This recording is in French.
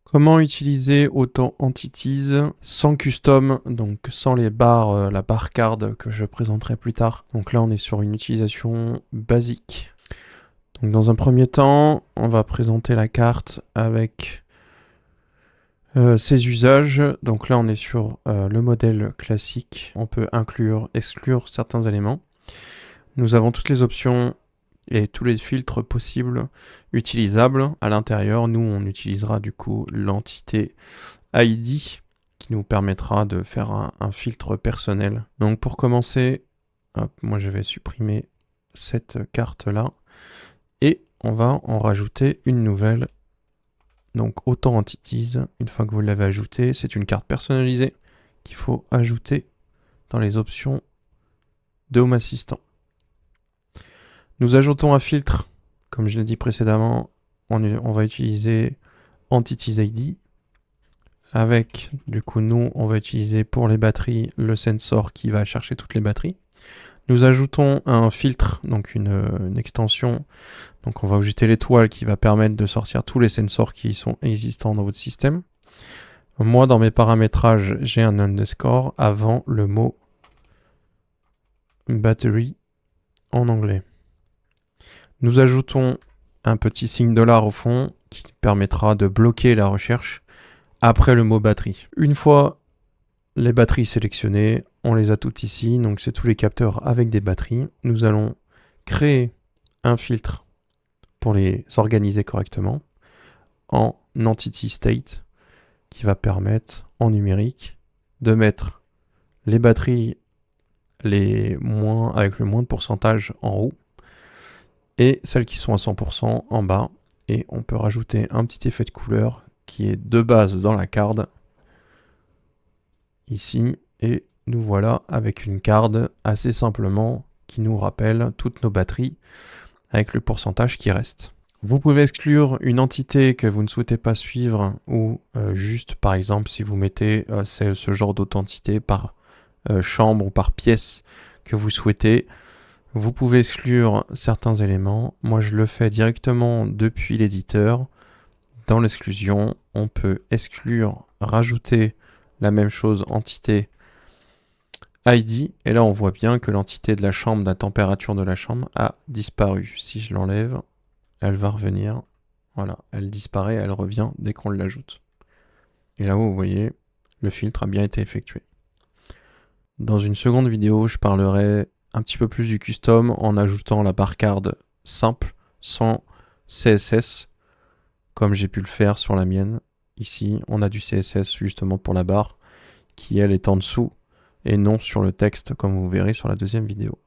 Comment utiliser Autant Entities sans custom, donc sans les barres, la barre card que je présenterai plus tard. Donc là, on est sur une utilisation basique. Donc dans un premier temps, on va présenter la carte avec ses usages. Donc là, on est sur le modèle classique. On peut inclure, exclure certains éléments. Nous avons toutes les options et tous les filtres possibles utilisables. À l'intérieur, nous, on utilisera du coup l'entité ID qui nous permettra de faire un filtre personnel. Donc pour commencer, hop, moi je vais supprimer cette carte-là et on va en rajouter une nouvelle. Donc Autant Entities, une fois que vous l'avez ajoutée, c'est une carte personnalisée qu'il faut ajouter dans les options de Home Assistant. Nous ajoutons un filtre, comme je l'ai dit précédemment, on va utiliser Entities ID. Avec, du coup, nous, on va utiliser pour les batteries le sensor qui va chercher toutes les batteries. Nous ajoutons un filtre, donc une extension. Donc on va ajouter l'étoile qui va permettre de sortir tous les sensors qui sont existants dans votre système. Moi, dans mes paramétrages, j'ai un underscore avant le mot battery en anglais. Nous ajoutons un petit signe $, au fond qui permettra de bloquer la recherche après le mot batterie. Une fois les batteries sélectionnées, on les a toutes ici, donc c'est tous les capteurs avec des batteries. Nous allons créer un filtre pour les organiser correctement en Entity State qui va permettre en numérique de mettre les batteries avec le moins de pourcentage en haut et celles qui sont à 100% en bas. Et on peut rajouter un petit effet de couleur qui est de base dans la card ici, et nous voilà avec une card assez simplement qui nous rappelle toutes nos batteries avec le pourcentage qui reste. Vous pouvez exclure une entité que vous ne souhaitez pas suivre ou juste par exemple si vous mettez ce genre d'authenticité par chambre ou par pièce que vous souhaitez, vous pouvez exclure certains éléments. Moi je le fais directement depuis l'éditeur. Dans l'exclusion, on peut exclure, rajouter la même chose, entité ID, et là on voit bien que l'entité de la chambre, de la température de la chambre a disparu. Si je l'enlève, elle va revenir. Voilà, elle disparaît, elle revient dès qu'on l'ajoute. Et là-haut, vous voyez, le filtre a bien été effectué. Dans une seconde vidéo, je parlerai un petit peu plus du custom en ajoutant la barre card simple, sans CSS, comme j'ai pu le faire sur la mienne. Ici, on a du CSS justement pour la barre, qui elle est en dessous, et non sur le texte, comme vous verrez sur la deuxième vidéo.